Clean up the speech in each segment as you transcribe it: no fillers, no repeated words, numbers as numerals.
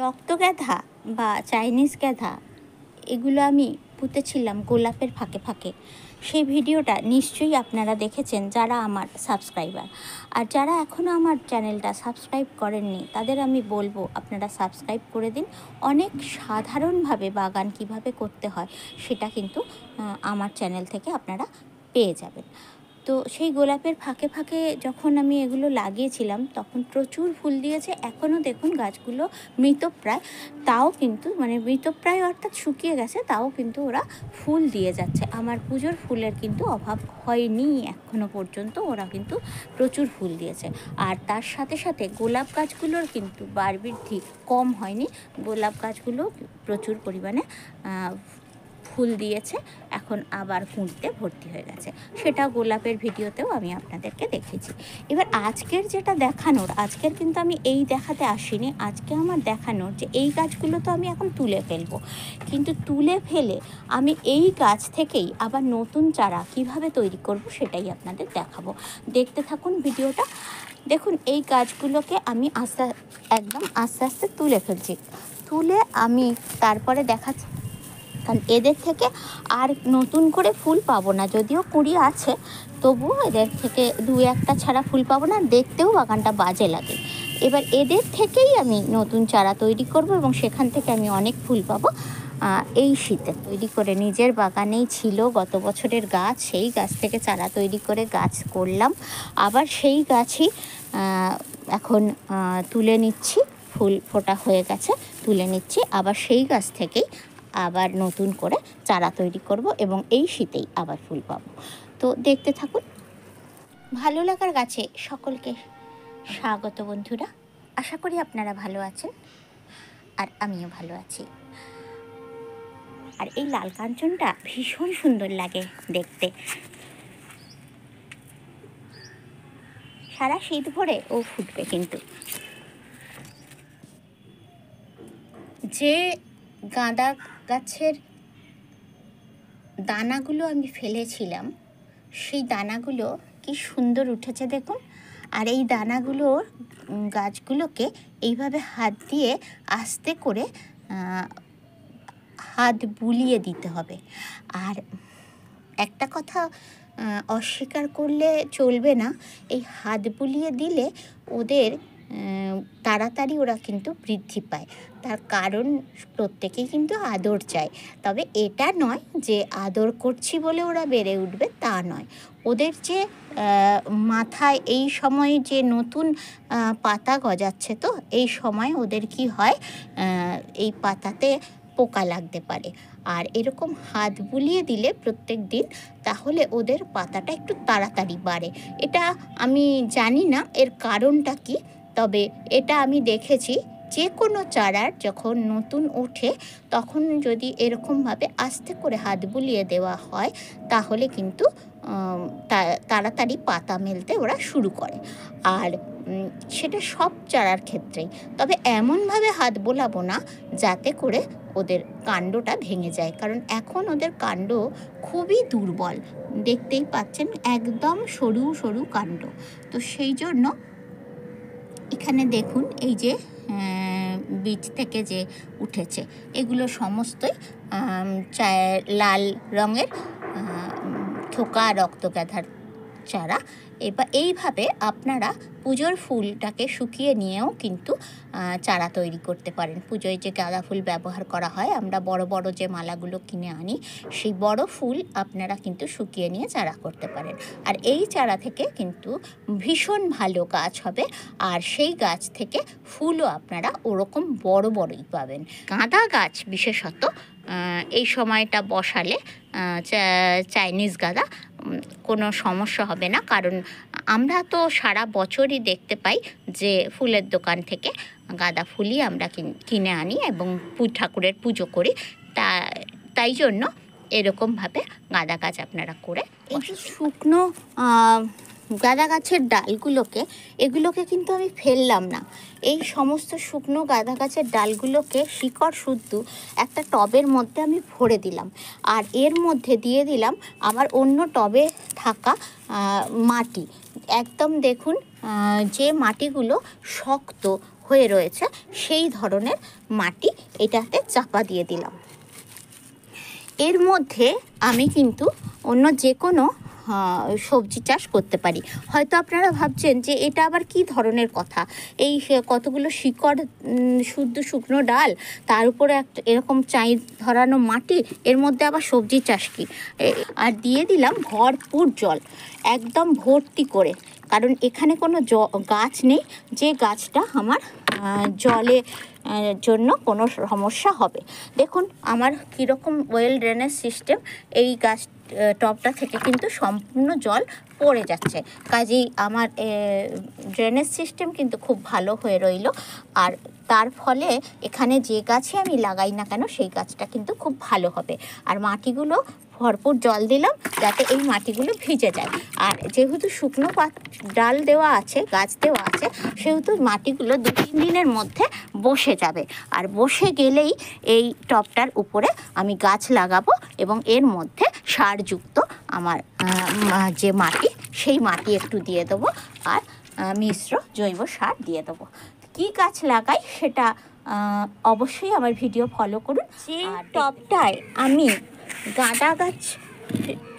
রক্তগাঁদা বা চাইনিজ গাঁদা এগুলো আমি পুঁতেছিলাম গোলাপের ফাঁকে ফাঁকে। সেই ভিডিওটা নিশ্চয়ই আপনারা দেখেছেন যারা আমার সাবস্ক্রাইবার। আর যারা এখনও আমার চ্যানেলটা সাবস্ক্রাইব করেননি তাদের আমি বলবো আপনারা সাবস্ক্রাইব করে দিন। অনেক সাধারণভাবে বাগান কিভাবে করতে হয় সেটা কিন্তু আমার চ্যানেল থেকে আপনারা পেয়ে যাবেন। তো সেই গোলাপের ফাঁকে ফাঁকে যখন আমি এগুলো লাগিয়েছিলাম তখন প্রচুর ফুল দিয়েছে। এখনও দেখুন গাছগুলো মৃতপ্রায়, তাও কিন্তু মৃতপ্রায় অর্থাৎ শুকিয়ে গেছে, তাও কিন্তু ওরা ফুল দিয়ে যাচ্ছে। আমার পুজোর ফুলের কিন্তু অভাব হয়নি এখনও পর্যন্ত, ওরা কিন্তু প্রচুর ফুল দিয়েছে। আর তার সাথে সাথে গোলাপ গাছগুলোর কিন্তু বাড়বৃদ্ধি কম হয়নি, গোলাপ গাছগুলো প্রচুর পরিমাণে ফুল দিয়েছে, এখন আবার কুঁড়িতে ভর্তি হয়ে গেছে। সেটা গোলাপের ভিডিওতেও আমি আপনাদেরকে দেখেছি। এবার আজকের যেটা দেখানোর, আজকের কিন্তু আমি এই দেখাতে আসিনি, আজকে আমার দেখানোর যে এই গাছগুলো তো আমি এখন তুলে ফেলবো, কিন্তু তুলে ফেলে আমি এই গাছ থেকেই আবার নতুন চারা কিভাবে তৈরি করব সেটাই আপনাদের দেখাবো। দেখতে থাকুন ভিডিওটা। দেখুন এই গাছগুলোকে আমি একদম আস্তে আস্তে তুলে ফেলছি, তুলে আমি তারপরে দেখাচ্ছি, কারণ এদের থেকে আর নতুন করে ফুল পাবো না। যদিও কুঁড়ি আছে তবুও এদের থেকে দু একটা ছাড়া ফুল পাবো না, দেখতেও বাগানটা বাজে লাগে। এবার এদের থেকেই আমি নতুন চারা তৈরি করব এবং সেখান থেকে আমি অনেক ফুল পাবো। এই শীতে তৈরি করে নিজের বাগানেই ছিল গত বছরের গাছ, সেই গাছ থেকে চারা তৈরি করে গাছ করলাম, আবার সেই গাছই এখন তুলে নিচ্ছি, ফুল ফোটা হয়ে গেছে তুলে নিচ্ছি, আবার সেই গাছ থেকেই আবার নতুন করে চারা তৈরি করব এবং এই শীতেই আবার ফুল পাবো। তো দেখতে থাকুন। ভালো লাগার গাছে সকলকে স্বাগত বন্ধুরা, আশা করি আপনারা ভালো আছেন আর আমিও ভালো আছি। আর এই লাল কাঞ্চনটা ভীষণ সুন্দর লাগে দেখতে, সারা শীত ভরে ও ফুটবে। কিন্তু যে গাঁদা গাছের দানাগুলো আমি ফেলেছিলাম সেই দানাগুলো কি সুন্দর উঠেছে দেখুন। আর এই দানাগুলো গাছগুলোকে এইভাবে হাত দিয়ে আস্তে করে হাত বুলিয়ে দিতে হবে। আর একটা কথা অস্বীকার করলে চলবে না, এই হাত বুলিয়ে দিলে ওদের তাড়াতাড়ি ওরা কিন্তু বৃদ্ধি পায়। তার কারণ প্রত্যেকেই কিন্তু আদর চায়, তবে এটা নয় যে আদর করছি বলে ওরা বেড়ে উঠবে, তা নয়। ওদের যে মাথায় এই সময়ে যে নতুন পাতা গজাচ্ছে, তো এই সময় ওদের কি হয়, এই পাতাতে পোকা লাগতে পারে। আর এরকম হাত বুলিয়ে দিলে প্রত্যেক দিন, তাহলে ওদের পাতাটা একটু তাড়াতাড়ি বাড়ে। এটা আমি জানি না এর কারণটা কি, তবে এটা আমি দেখেছি যে কোনো চারার যখন নতুন ওঠে তখন যদি এরকমভাবে আস্তে করে হাত বুলিয়ে দেওয়া হয় তাহলে কিন্তু তাড়াতাড়ি পাতা মেলতে ওরা শুরু করে। আর সেটা সব চারার ক্ষেত্রেই, তবে এমনভাবে হাত বোলাবো না যাতে করে ওদের কাণ্ডটা ভেঙে যায়, কারণ এখন ওদের কাণ্ড খুবই দুর্বল, দেখতেই পাচ্ছেন একদম সরু সরু কাণ্ড। তো সেই জন্য এখানে দেখুন এই যে বীজ থেকে যে উঠেছে এগুলো সমস্তই লাল রঙের থোকা রক্তগাঁদার চারা। এবার এইভাবে আপনারা পুজোর ফুলটাকে শুকিয়ে নিয়েও কিন্তু চারা তৈরি করতে পারেন। পুজোয় যে গাঁদা ফুল ব্যবহার করা হয়, আমরা বড় বড় যে মালাগুলো কিনে আনি, সেই বড় ফুল আপনারা কিন্তু শুকিয়ে নিয়ে চারা করতে পারেন। আর এই চারা থেকে কিন্তু ভীষণ ভালো গাছ হবে, আর সেই গাছ থেকে ফুলও আপনারা ওরকম বড় বড়ই পাবেন। গাঁদা গাছ বিশেষত এই সময়টা বসালে চাইনিজ গাঁদা কোনো সমস্যা হবে না, কারণ আমরা তো সারা বছরই দেখতে পাই যে ফুলের দোকান থেকে গাঁদা ফুলই আমরা কিনে আনি এবং ঠাকুরের পুজো করি। তাই জন্য এরকমভাবে গাঁদা গাছ আপনারা করে, এই যে শুকনো গাঁদা গাছের ডালগুলোকে, এগুলোকে কিন্তু আমি ফেললাম না, এই সমস্ত শুকনো গাঁদা গাছের ডালগুলোকে শিকড় শুদ্ধ একটা টবের মধ্যে আমি ভরে দিলাম, আর এর মধ্যে দিয়ে দিলাম আমার অন্য টবে থাকা মাটি। একদম দেখুন যে মাটিগুলো শক্ত, হয়ে রয়েছে সেই ধরনের মাটি এটাতে চাপা দিয়ে দিলাম। এর মধ্যে আমি কিন্তু অন্য যে কোনো সবজি চাষ করতে পারি। হয়তো আপনারা ভাবছেন যে এটা আবার কি ধরনের কথা, এই কতগুলো শিকড় শুদ্ধ শুকনো ডাল, তার উপরে একটা এরকম চাই ধরানো মাটি, এর মধ্যে আবার সবজি চাষ কি? আর দিয়ে দিলাম ভরপুর জল, একদম ভর্তি করে, কারণ এখানে কোনো গাছ নেই যে গাছটা আমার জলে জন্য কোনো সমস্যা হবে। দেখুন আমার কীরকম ওয়েল ড্রেনেজ সিস্টেম, এই গাছ টবটা থেকে কিন্তু সম্পূর্ণ জল পড়ে যাচ্ছে, কাজেই আমার ড্রেনেজ সিস্টেম কিন্তু খুব ভালো হয়ে রইল। আর তার ফলে এখানে যে গাছই আমি লাগাই না কেন সেই গাছটা কিন্তু খুব ভালো হবে। আর মাটিগুলো ভরপুর জল দিলাম যাতে এই মাটিগুলো ভিজে যায়। আর যেহেতু শুকনো ডাল দেওয়া আছে, গাছ দেওয়া আছে, সেহেতু মাটিগুলো 2-3 দিনের মধ্যে বসে যাবে। আর বসে গেলেই এই টবটার উপরে আমি গাছ লাগাবো এবং এর মধ্যে সারযুক্ত আমার যে মাটি, সেই মাটি একটু দিয়ে দেবো আর মিশ্র জৈব সার দিয়ে দেবো। কী গাছ লাগাই সেটা অবশ্যই আমার ভিডিও ফলো করুন। যে টবটায় আমি গাঁদা গাছ,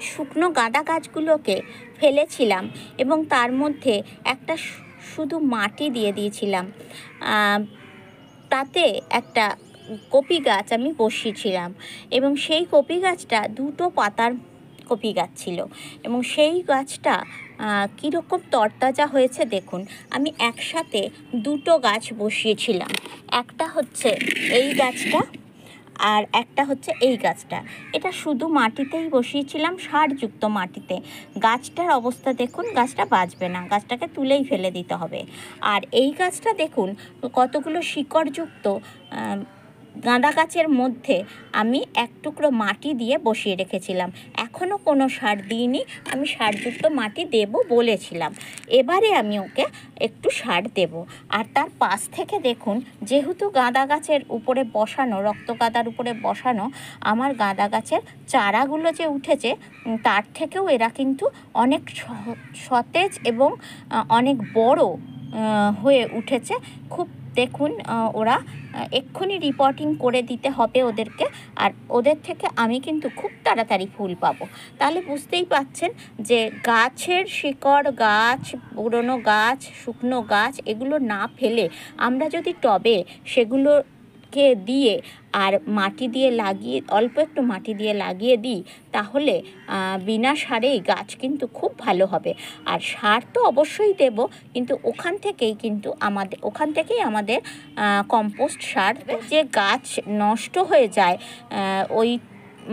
শুকনো গাঁদা গাছগুলোকে ফেলেছিলাম এবং তার মধ্যে একটা শুধু মাটি দিয়ে দিয়েছিলাম, তাতে একটা কপি গাছ আমি বসিয়েছিলাম এবং সেই কপি গাছটা 2টো পাতার কপি গাছ ছিল এবং সেই গাছটা কীরকম তরতাজা হয়েছে দেখুন। আমি একসাথে 2টো গাছ বসিয়েছিলাম, একটা হচ্ছে এই গাছটা আর একটা হচ্ছে এই গাছটা। এটা শুধু মাটিতেই বসিয়েছিলাম, সারযুক্ত মাটিতে। গাছটার অবস্থা দেখুন, গাছটা বাঁচবে না, গাছটাকে তুলেই ফেলে দিতে হবে। আর এই গাছটা দেখুন কতগুলো শিকড়যুক্ত গাঁদা গাছের মধ্যে আমি এক টুকরো মাটি দিয়ে বসিয়ে রেখেছিলাম, এখনও কোনো সার দিইনি, আমি সারযুক্ত মাটি দেব বলেছিলাম। এবারে আমি ওকে একটু সার দেব। আর তার পাশ থেকে দেখুন, যেহেতু গাঁদা গাছের উপরে বসানো, রক্তগাঁদার উপরে বসানো, আমার গাঁদা গাছের চারাগুলো যে উঠেছে তার থেকেও এরা কিন্তু অনেক সতেজ এবং অনেক বড় হয়ে উঠেছে। খুব দেখুন ওরা এক্ষুনি রিপোর্টিং করে দিতে হবে ওদেরকে, আর ওদের থেকে আমি কিন্তু খুব তাড়াতাড়ি ফুল পাবো। তাহলে বুঝতেই পাচ্ছেন যে গাছের শিকড়, গাছ, পুরনো গাছ, শুকনো গাছ এগুলো না ফেলে আমরা যদি টবে সেগুলোকে দিয়ে আর মাটি দিয়ে লাগিয়ে, অল্প একটু মাটি দিয়ে লাগিয়ে দিই, তাহলে বিনা সারেই গাছ কিন্তু খুব ভালো হবে। আর সার তো অবশ্যই দেব, কিন্তু ওখান থেকেই আমাদের কম্পোস্ট সার, যে গাছ নষ্ট হয়ে যায়, ওই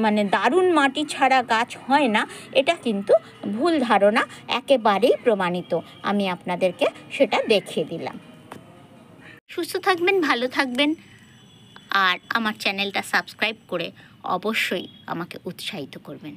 মানে দারুণ মাটি ছাড়া গাছ হয় না, এটা কিন্তু ভুল ধারণা, একেবারেই প্রমাণিত। আমি আপনাদেরকে সেটা দেখিয়ে দিলাম। সুস্থ থাকবেন, ভালো থাকবেন, আর আমার চ্যানেলটা সাবস্ক্রাইব করে অবশ্যই আমাকে উৎসাহিত করবেন।